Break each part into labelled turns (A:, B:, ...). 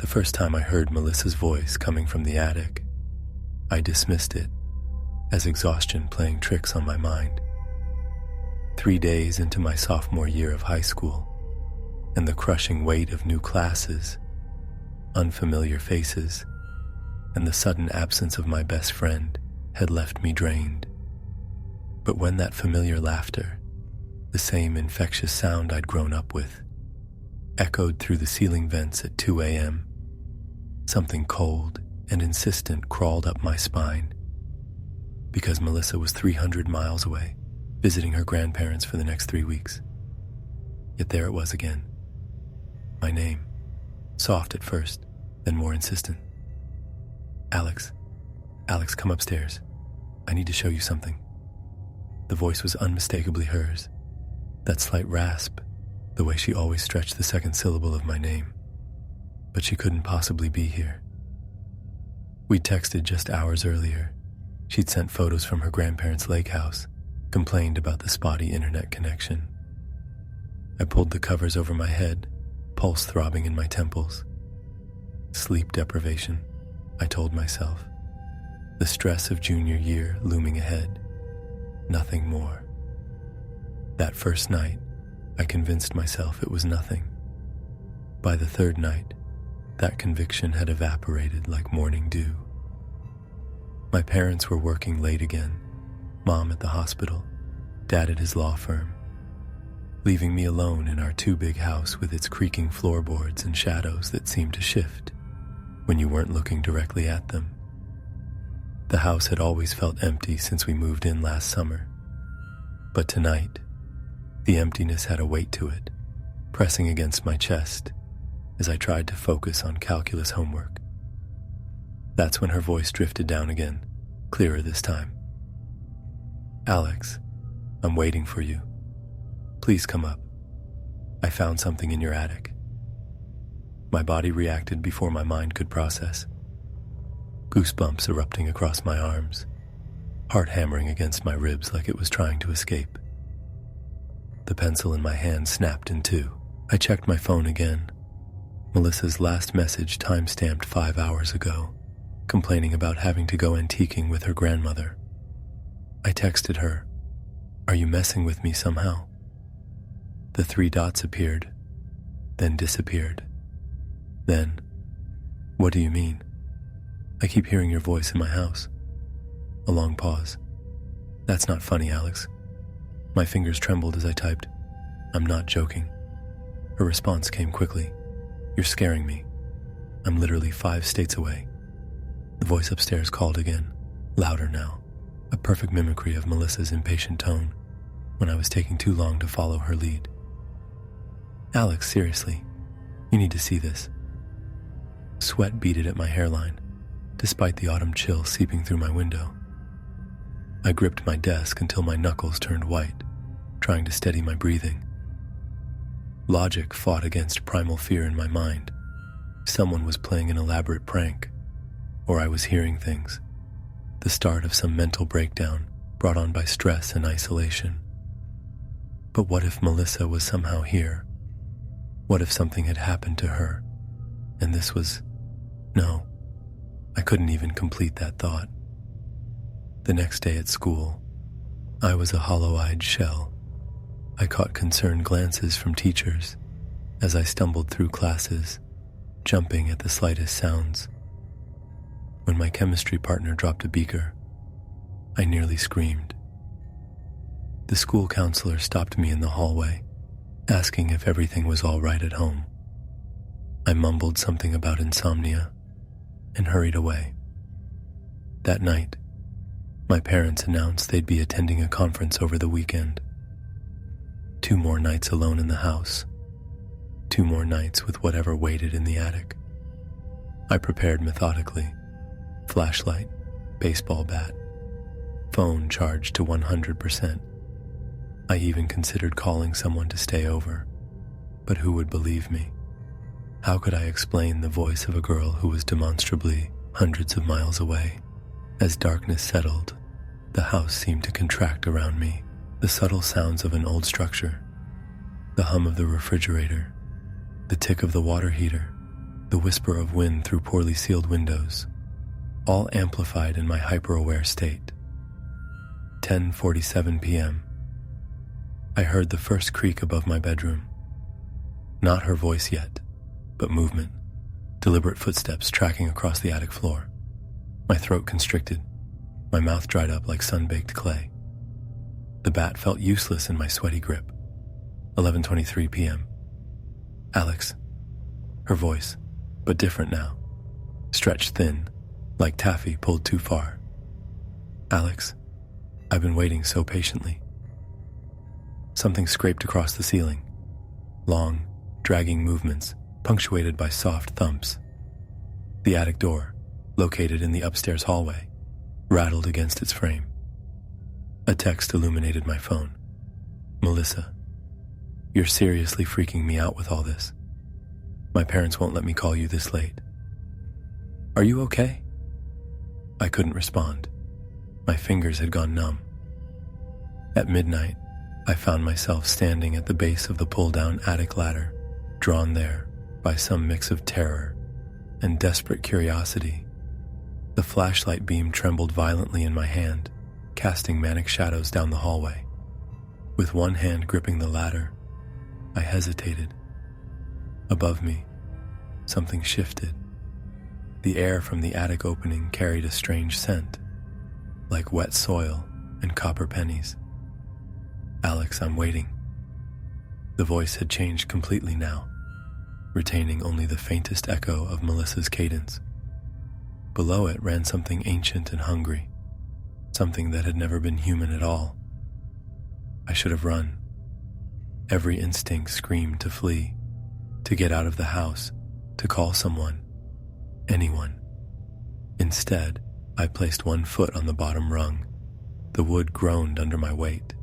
A: The first time I heard Melissa's voice coming from the attic, I dismissed it as exhaustion playing tricks on my mind. 3 days into my sophomore year of high school, and the crushing weight of new classes, unfamiliar faces, and the sudden absence of my best friend had left me drained. But when that familiar laughter, the same infectious sound I'd grown up with, echoed through the ceiling vents at 2 a.m., something cold and insistent crawled up my spine. Because Melissa was 300 miles away, visiting her grandparents for the next 3 weeks. Yet there it was again. My name, soft at first, then more insistent. Alex, come upstairs. I need to show you something. The voice was unmistakably hers. That slight rasp, the way she always stretched the second syllable of my name. But she couldn't possibly be here. We'd texted just hours earlier. She'd sent photos from her grandparents' lake house, complained about the spotty internet connection. I pulled the covers over my head, pulse throbbing in my temples. Sleep deprivation, I told myself. The stress of junior year looming ahead. Nothing more. That first night, I convinced myself it was nothing. By the third night, that conviction had evaporated like morning dew. My parents were working late again, Mom at the hospital, Dad at his law firm, leaving me alone in our too-big house with its creaking floorboards and shadows that seemed to shift when you weren't looking directly at them. The house had always felt empty since we moved in last summer, but tonight, the emptiness had a weight to it, pressing against my chest as I tried to focus on calculus homework. That's when her voice drifted down again, clearer this time. Alex, I'm waiting for you. Please come up. I found something in your attic. My body reacted before my mind could process. Goosebumps erupting across my arms, heart hammering against my ribs like it was trying to escape. The pencil in my hand snapped in two. I checked my phone again. Melissa's last message time-stamped 5 hours ago, complaining about having to go antiquing with her grandmother. I texted her, "Are you messing with me somehow?" The 3 dots appeared, then disappeared. Then, "What do you mean? I keep hearing your voice in my house." A long pause. "That's not funny, Alex." My fingers trembled as I typed, "I'm not joking." Her response came quickly. "You're scaring me. I'm literally 5 states away." The voice upstairs called again, louder now, a perfect mimicry of Melissa's impatient tone when I was taking too long to follow her lead. "Alex, seriously, you need to see this." Sweat beaded at my hairline, despite the autumn chill seeping through my window. I gripped my desk until my knuckles turned white, trying to steady my breathing. Logic fought against primal fear in my mind. Someone was playing an elaborate prank, or I was hearing things. The start of some mental breakdown brought on by stress and isolation. But what if Melissa was somehow here? What if something had happened to her? And this was... No, I couldn't even complete that thought. The next day at school, I was a hollow-eyed shell. I caught concerned glances from teachers as I stumbled through classes, jumping at the slightest sounds. When my chemistry partner dropped a beaker, I nearly screamed. The school counselor stopped me in the hallway, asking if everything was all right at home. I mumbled something about insomnia and hurried away. That night, my parents announced they'd be attending a conference over the weekend. 2 more nights alone in the house. 2 more nights with whatever waited in the attic. I prepared methodically. Flashlight, baseball bat, phone charged to 100%. I even considered calling someone to stay over, but who would believe me? How could I explain the voice of a girl who was demonstrably hundreds of miles away? As darkness settled, the house seemed to contract around me. The subtle sounds of an old structure, the hum of the refrigerator, the tick of the water heater, the whisper of wind through poorly sealed windows, all amplified in my hyper-aware state. 10:47 p.m. I heard the first creak above my bedroom. Not her voice yet, but movement, deliberate footsteps tracking across the attic floor. My throat constricted, my mouth dried up like sun-baked clay. The bat felt useless in my sweaty grip. 11:23 p.m. Alex. Her voice, but different now. Stretched thin, like taffy pulled too far. Alex, I've been waiting so patiently. Something scraped across the ceiling. Long, dragging movements, punctuated by soft thumps. The attic door, located in the upstairs hallway, rattled against its frame. A text illuminated my phone. Melissa, you're seriously freaking me out with all this. My parents won't let me call you this late. Are you okay? I couldn't respond. My fingers had gone numb. At midnight, I found myself standing at the base of the pull-down attic ladder, drawn there by some mix of terror and desperate curiosity. The flashlight beam trembled violently in my hand, casting manic shadows down the hallway. With one hand gripping the ladder, I hesitated. Above me, something shifted. The air from the attic opening carried a strange scent, like wet soil and copper pennies. Alex, I'm waiting. The voice had changed completely now, retaining only the faintest echo of Melissa's cadence. Below it ran something ancient and hungry, something that had never been human at all. I should have run. Every instinct screamed to flee, to get out of the house, to call someone, anyone. Instead, I placed one foot on the bottom rung. The wood groaned under my weight.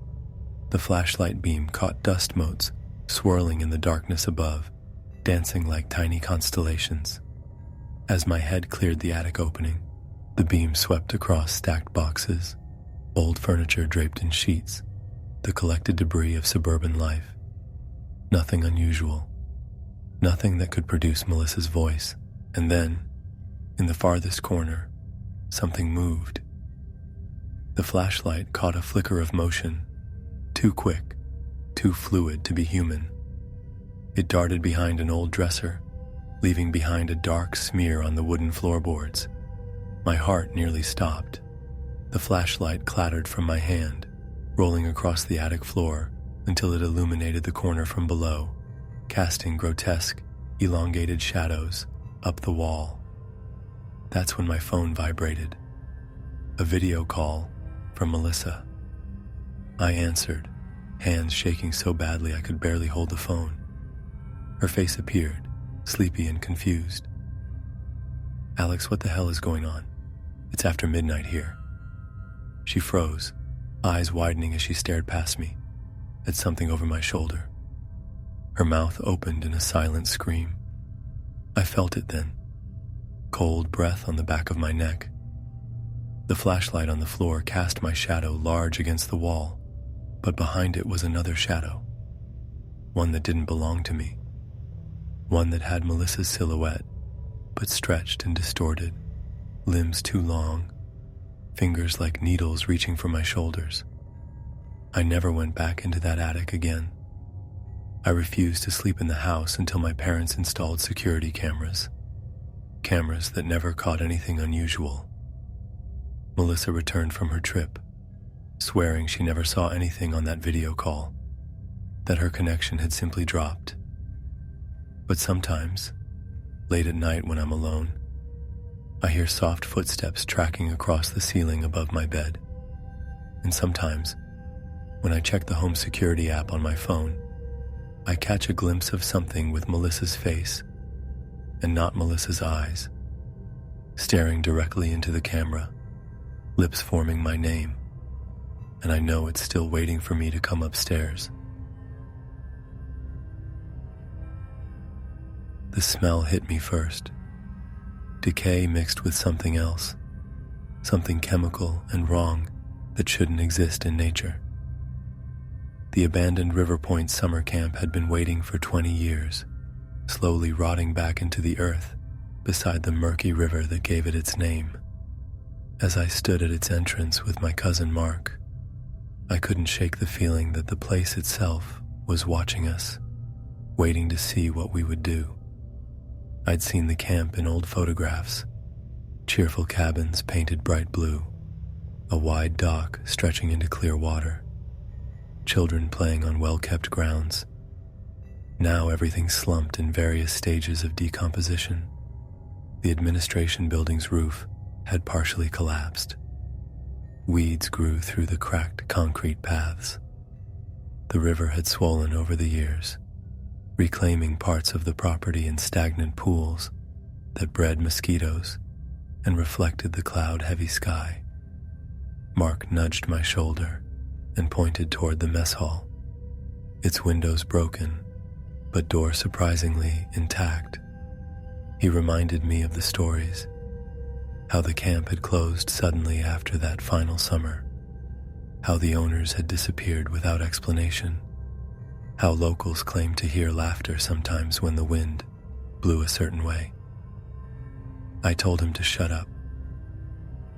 A: The flashlight beam caught dust motes swirling in the darkness above, dancing like tiny constellations. As my head cleared the attic opening, the beam swept across stacked boxes, old furniture draped in sheets, the collected debris of suburban life. Nothing unusual, nothing that could produce Melissa's voice. And then, in the farthest corner, something moved. The flashlight caught a flicker of motion, too quick, too fluid to be human. It darted behind an old dresser, leaving behind a dark smear on the wooden floorboards. My heart nearly stopped. The flashlight clattered from my hand, rolling across the attic floor until it illuminated the corner from below, casting grotesque, elongated shadows up the wall. That's when my phone vibrated. A video call from Melissa. I answered, hands shaking so badly I could barely hold the phone. Her face appeared, sleepy and confused. Alex, what the hell is going on? It's after midnight here. She froze, eyes widening as she stared past me, at something over my shoulder. Her mouth opened in a silent scream. I felt it then. Cold breath on the back of my neck. The flashlight on the floor cast my shadow large against the wall, but behind it was another shadow. One that didn't belong to me. One that had Melissa's silhouette, but stretched and distorted, limbs too long, fingers like needles reaching for my shoulders. I never went back into that attic again. I refused to sleep in the house until my parents installed security cameras. Cameras that never caught anything unusual. Melissa returned from her trip, swearing she never saw anything on that video call, that her connection had simply dropped. But sometimes, late at night when I'm alone, I hear soft footsteps tracking across the ceiling above my bed. And sometimes, when I check the home security app on my phone, I catch a glimpse of something with Melissa's face and not Melissa's eyes, staring directly into the camera, lips forming my name, and I know it's still waiting for me to come upstairs. The smell hit me first. Decay mixed with something else, something chemical and wrong that shouldn't exist in nature. The abandoned River Point summer camp had been waiting for 20 years, slowly rotting back into the earth beside the murky river that gave it its name. As I stood at its entrance with my cousin Mark, I couldn't shake the feeling that the place itself was watching us, waiting to see what we would do. I'd seen the camp in old photographs, cheerful cabins painted bright blue, a wide dock stretching into clear water, children playing on well-kept grounds. Now everything slumped in various stages of decomposition. The administration building's roof had partially collapsed. Weeds grew through the cracked concrete paths. The river had swollen over the years, reclaiming parts of the property in stagnant pools that bred mosquitoes and reflected the cloud-heavy sky. Mark nudged my shoulder and pointed toward the mess hall, its windows broken, but door surprisingly intact. He reminded me of the stories, how the camp had closed suddenly after that final summer, how the owners had disappeared without explanation, how locals claimed to hear laughter sometimes when the wind blew a certain way. I told him to shut up.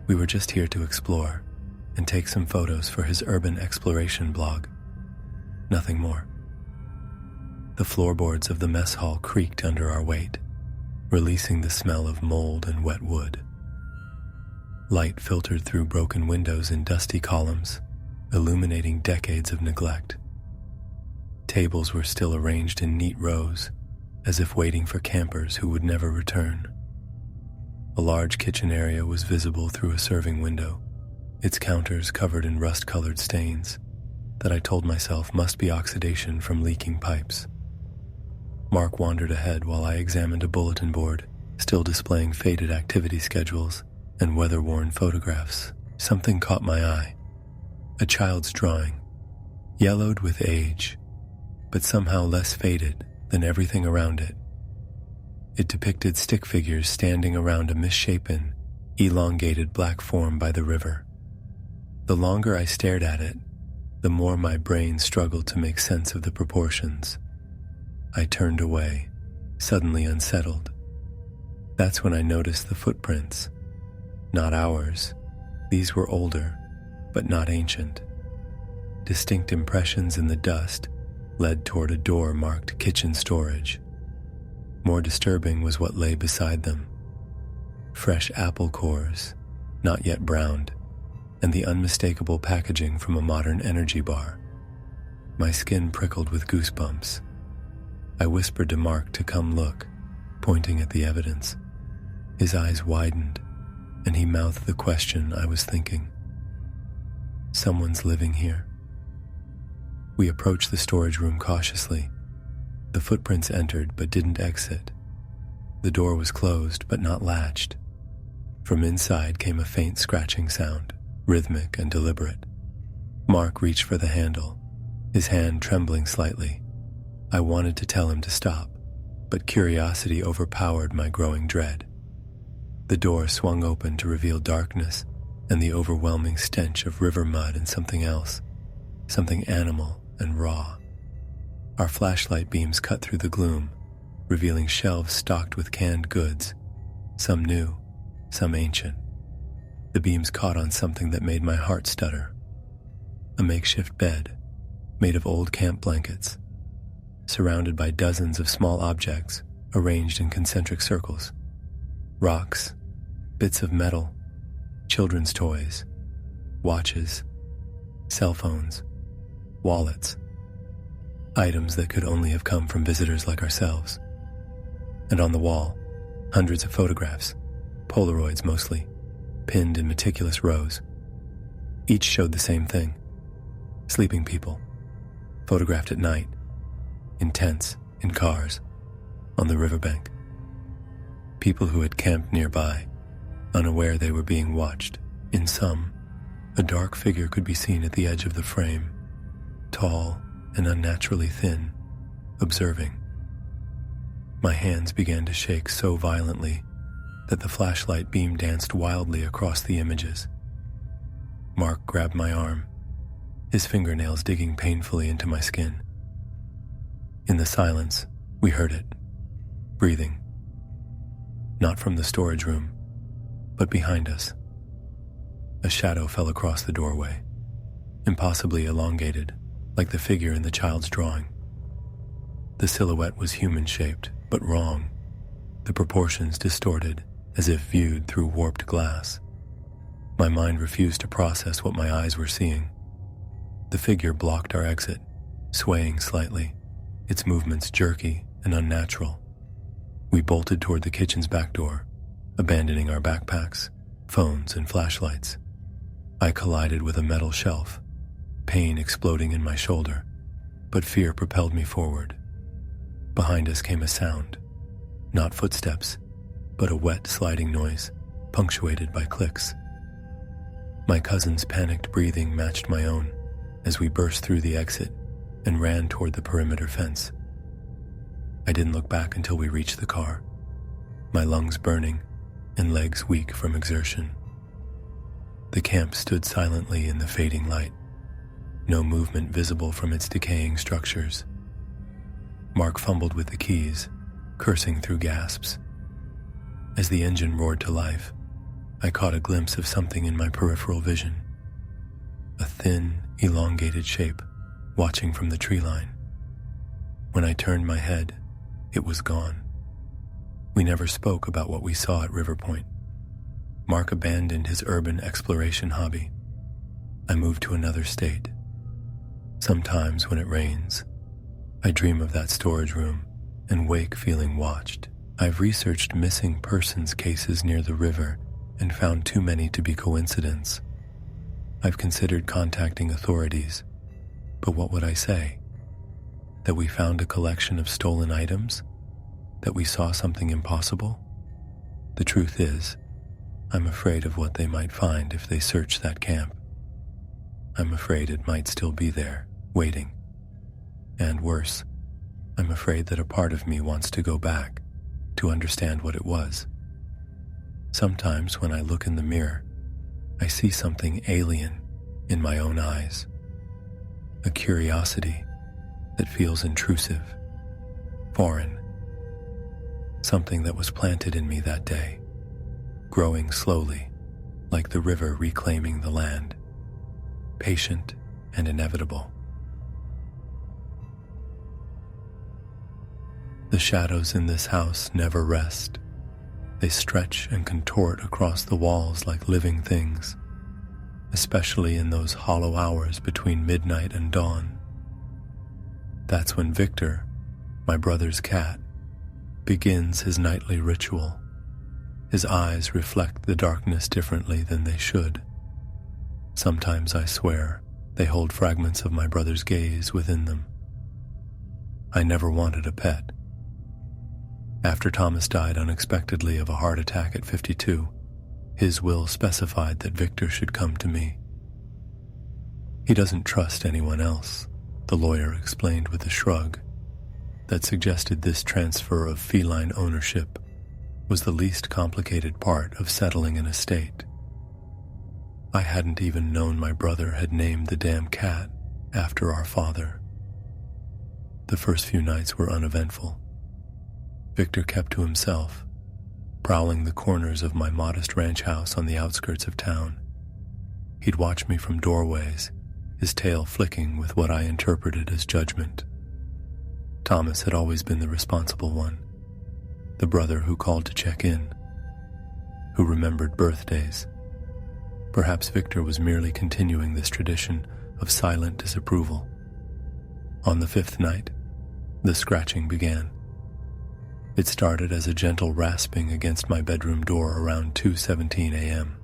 A: We were just here to explore and take some photos for his urban exploration blog. Nothing more. The floorboards of the mess hall creaked under our weight, releasing the smell of mold and wet wood. Light filtered through broken windows in dusty columns, illuminating decades of neglect. Tables were still arranged in neat rows, as if waiting for campers who would never return. A large kitchen area was visible through a serving window, its counters covered in rust-colored stains that I told myself must be oxidation from leaking pipes. Mark wandered ahead while I examined a bulletin board, still displaying faded activity schedules and weather-worn photographs. Something caught my eye. A child's drawing, yellowed with age, but somehow less faded than everything around it. It depicted stick figures standing around a misshapen, elongated black form by the river. The longer I stared at it, the more my brain struggled to make sense of the proportions. I turned away, suddenly unsettled. That's when I noticed the footprints. Not ours. These were older, but not ancient. Distinct impressions in the dust led toward a door marked kitchen storage. More disturbing was what lay beside them. Fresh apple cores, not yet browned, and the unmistakable packaging from a modern energy bar. My skin prickled with goosebumps. I whispered to Mark to come look, pointing at the evidence. His eyes widened, and he mouthed the question I was thinking. Someone's living here. We approached the storage room cautiously. The footprints entered but didn't exit. The door was closed but not latched. From inside came a faint scratching sound, rhythmic and deliberate. Mark reached for the handle, his hand trembling slightly. I wanted to tell him to stop, but curiosity overpowered my growing dread. The door swung open to reveal darkness and the overwhelming stench of river mud and something else, something animal and raw. Our flashlight beams cut through the gloom, revealing shelves stocked with canned goods, some new, some ancient. The beams caught on something that made my heart stutter. A makeshift bed, made of old camp blankets, surrounded by dozens of small objects arranged in concentric circles. Rocks, bits of metal, children's toys, watches, cell phones, wallets, items that could only have come from visitors like ourselves. And on the wall, hundreds of photographs, Polaroids mostly, pinned in meticulous rows. Each showed the same thing: sleeping people, photographed at night, in tents, in cars, on the riverbank. People who had camped nearby, unaware they were being watched. In some, a dark figure could be seen at the edge of the frame, tall and unnaturally thin, observing. My hands began to shake so violently that the flashlight beam danced wildly across the images. Mark grabbed my arm, his fingernails digging painfully into my skin. In the silence, we heard it, breathing. Not from the storage room, but behind us. A shadow fell across the doorway, impossibly elongated, like the figure in the child's drawing. The silhouette was human-shaped, but wrong, the proportions distorted, as if viewed through warped glass. My mind refused to process what my eyes were seeing. The figure blocked our exit, swaying slightly, its movements jerky and unnatural. We bolted toward the kitchen's back door, abandoning our backpacks, phones, and flashlights. I collided with a metal shelf, pain exploding in my shoulder, but fear propelled me forward. Behind us came a sound, not footsteps, but a wet sliding noise, punctuated by clicks. My cousin's panicked breathing matched my own as we burst through the exit and ran toward the perimeter fence. I didn't look back until we reached the car, my lungs burning and legs weak from exertion. The camp stood silently in the fading light, no movement visible from its decaying structures. Mark fumbled with the keys, cursing through gasps. As the engine roared to life, I caught a glimpse of something in my peripheral vision. A thin, elongated shape, watching from the tree line. When I turned my head, it was gone. We never spoke about what we saw at River Point. Mark abandoned his urban exploration hobby. I moved to another state. Sometimes when it rains, I dream of that storage room and wake feeling watched. I've researched missing persons cases near the river and found too many to be coincidence. I've considered contacting authorities, but what would I say? That we found a collection of stolen items? That we saw something impossible? The truth is, I'm afraid of what they might find if they search that camp. I'm afraid it might still be there, waiting. And worse, I'm afraid that a part of me wants to go back, to understand what it was. Sometimes when I look in the mirror, I see something alien in my own eyes. A curiosity that feels intrusive, foreign. Something that was planted in me that day, growing slowly, like the river reclaiming the land, patient and inevitable. The shadows in this house never rest. They stretch and contort across the walls like living things, especially in those hollow hours between midnight and dawn. That's when Victor, my brother's cat, begins his nightly ritual. His eyes reflect the darkness differently than they should. Sometimes I swear they hold fragments of my brother's gaze within them. I never wanted a pet. After Thomas died unexpectedly of a heart attack at 52, his will specified that Victor should come to me. He doesn't trust anyone else, the lawyer explained with a shrug that suggested this transfer of feline ownership was the least complicated part of settling an estate. I hadn't even known my brother had named the damn cat after our father. The first few nights were uneventful. Victor kept to himself, prowling the corners of my modest ranch house on the outskirts of town. He'd watch me from doorways, his tail flicking with what I interpreted as judgment. Thomas had always been the responsible one, the brother who called to check in, who remembered birthdays. Perhaps Victor was merely continuing this tradition of silent disapproval. On the fifth night, the scratching began. It started as a gentle rasping against my bedroom door around 2:17 a.m.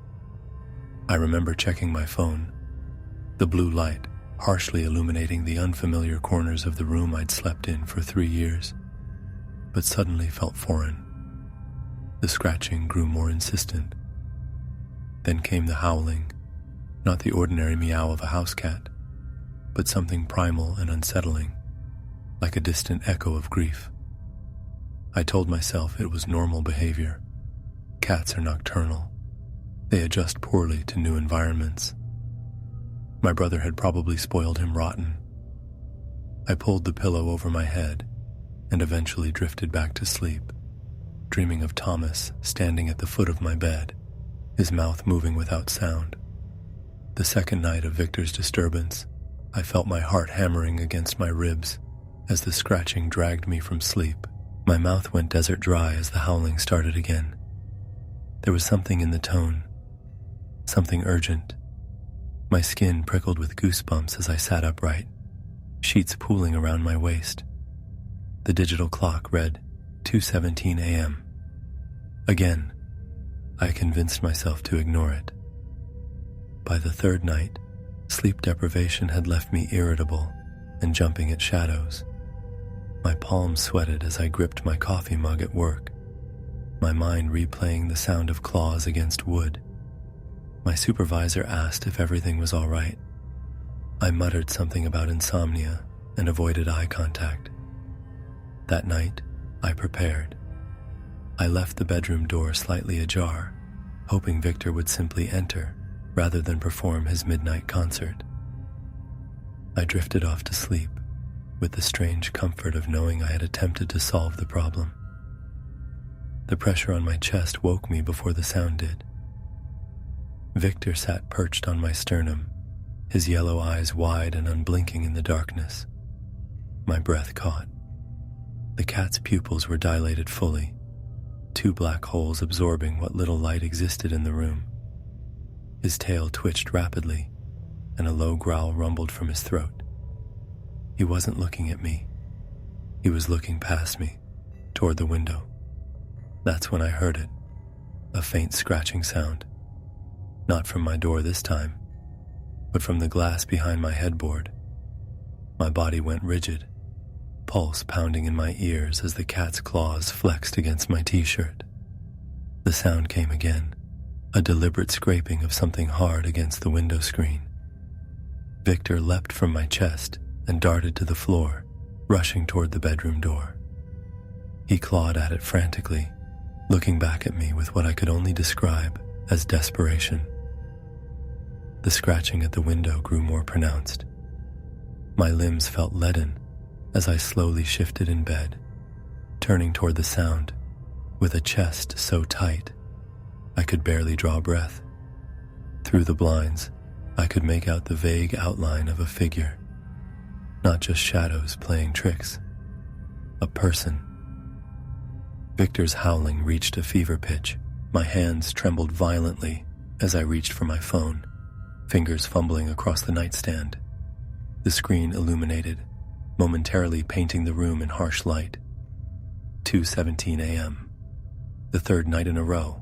A: I remember checking my phone, the blue light harshly illuminating the unfamiliar corners of the room I'd slept in for 3 years, but suddenly felt foreign. The scratching grew more insistent. Then came the howling, not the ordinary meow of a house cat, but something primal and unsettling, like a distant echo of grief. I told myself it was normal behavior. Cats are nocturnal. They adjust poorly to new environments. My brother had probably spoiled him rotten. I pulled the pillow over my head and eventually drifted back to sleep, dreaming of Thomas standing at the foot of my bed, his mouth moving without sound. The second night of Victor's disturbance, I felt my heart hammering against my ribs as the scratching dragged me from sleep. My mouth went desert dry as the howling started again. There was something in the tone, something urgent. My skin prickled with goosebumps as I sat upright, sheets pooling around my waist. The digital clock read 2:17 a.m. Again, I convinced myself to ignore it. By the third night, sleep deprivation had left me irritable and jumping at shadows. My palms sweated as I gripped my coffee mug at work, my mind replaying the sound of claws against wood. My supervisor asked if everything was all right. I muttered something about insomnia and avoided eye contact. That night, I prepared. I left the bedroom door slightly ajar, hoping Victor would simply enter rather than perform his midnight concert. I drifted off to sleep with the strange comfort of knowing I had attempted to solve the problem. The pressure on my chest woke me before the sound did. Victor sat perched on my sternum, his yellow eyes wide and unblinking in the darkness. My breath caught. The cat's pupils were dilated fully, two black holes absorbing what little light existed in the room. His tail twitched rapidly, and a low growl rumbled from his throat. He wasn't looking at me. He was looking past me, toward the window. That's when I heard it, a faint scratching sound. Not from my door this time, but from the glass behind my headboard. My body went rigid, pulse pounding in my ears as the cat's claws flexed against my t-shirt. The sound came again, a deliberate scraping of something hard against the window screen. Victor leapt from my chest and darted to the floor, rushing toward the bedroom door. He clawed at it frantically, looking back at me with what I could only describe as desperation. The scratching at the window grew more pronounced. My limbs felt leaden as I slowly shifted in bed, turning toward the sound with a chest so tight I could barely draw breath. Through the blinds, I could make out the vague outline of a figure, not just shadows playing tricks, a person. Victor's howling reached a fever pitch. My hands trembled violently as I reached for my phone, fingers fumbling across the nightstand. The screen illuminated, momentarily painting the room in harsh light. 2:17 a.m. The third night in a row.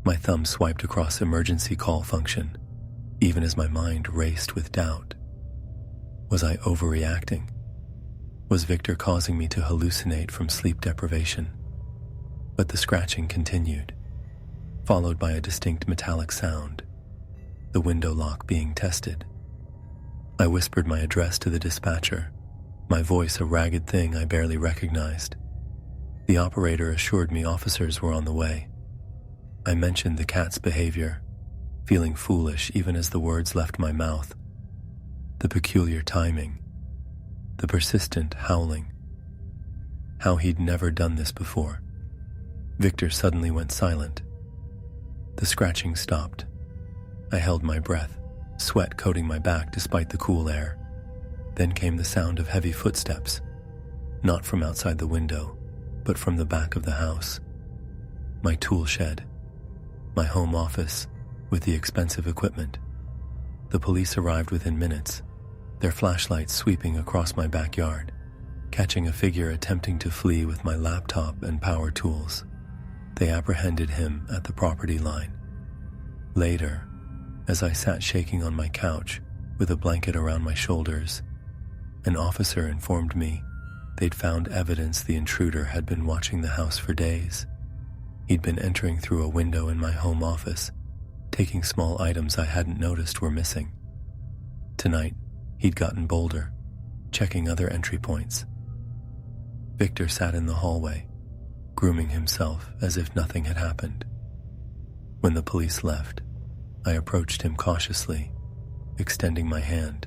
A: My thumb swiped across emergency call function, even as my mind raced with doubt. Was I overreacting? Was Victor causing me to hallucinate from sleep deprivation? But the scratching continued, followed by a distinct metallic sound, the window lock being tested. I whispered my address to the dispatcher, my voice a ragged thing I barely recognized. The operator assured me officers were on the way. I mentioned the cat's behavior, feeling foolish even as the words left my mouth. The peculiar timing, the persistent howling. How he'd never done this before. Victor suddenly went silent. The scratching stopped. I held my breath, sweat coating my back despite the cool air. Then came the sound of heavy footsteps, not from outside the window, but from the back of the house. My tool shed, my home office with the expensive equipment. The police arrived within minutes, their flashlights sweeping across my backyard, catching a figure attempting to flee with my laptop and power tools. They apprehended him at the property line. Later, as I sat shaking on my couch with a blanket around my shoulders, an officer informed me they'd found evidence the intruder had been watching the house for days. He'd been entering through a window in my home office, taking small items I hadn't noticed were missing. Tonight, he'd gotten bolder, checking other entry points. Victor sat in the hallway, grooming himself as if nothing had happened. When the police left, I approached him cautiously, extending my hand.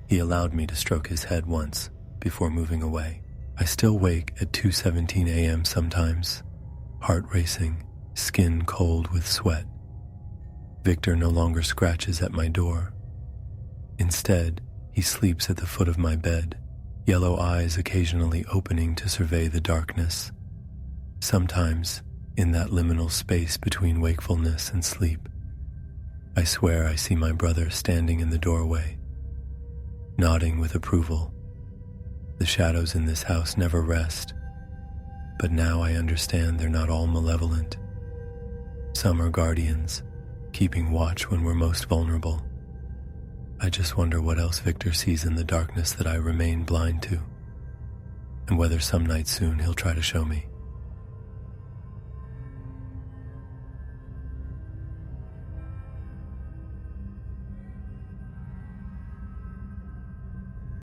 A: He allowed me to stroke his head once before moving away. I still wake at 2:17 a.m. sometimes, heart racing, skin cold with sweat. Victor no longer scratches at my door. Instead, he sleeps at the foot of my bed, yellow eyes occasionally opening to survey the darkness. Sometimes, in that liminal space between wakefulness and sleep, I swear I see my brother standing in the doorway, nodding with approval. The shadows in this house never rest, but now I understand they're not all malevolent. Some are guardians, keeping watch when we're most vulnerable. I just wonder what else Victor sees in the darkness that I remain blind to, and whether some night soon he'll try to show me.